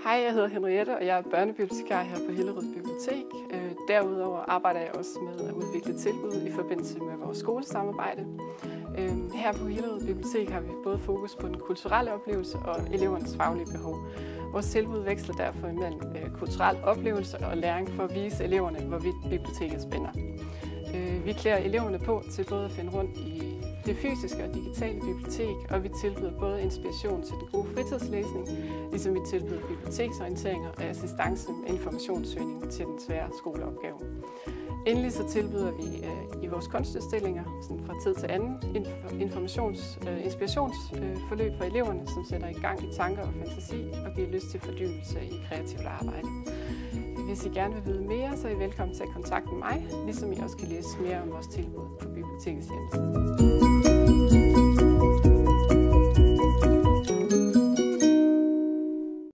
Hej, jeg hedder Henriette, og jeg er børnebibliotekar her på Hillerød Bibliotek. Derudover arbejder jeg også med at udvikle tilbud i forbindelse med vores skolesamarbejde. Her på Hillerød Bibliotek har vi både fokus på den kulturelle oplevelse og elevernes faglige behov. Vores tilbud veksler derfor imellem kulturel oplevelse og læring for at vise eleverne, hvorvidt biblioteket spænder. Vi klæder eleverne på til både at finde rundt i det fysiske og digitale bibliotek, og vi tilbyder både inspiration til den gode fritidslæsning, ligesom vi tilbyder biblioteksorienteringer og assistance med informationssøgning til den svære skoleopgave. Endelig så tilbyder vi i vores kunstudstillinger fra tid til anden inspirationsforløb for eleverne, som sætter i gang i tanker og fantasi og giver lyst til fordybelse i kreativt arbejde. Hvis I gerne vil vide mere, så er I velkommen til at kontakte mig, ligesom I også kan læse mere om vores tilbud på bibliotekets hjemmeside.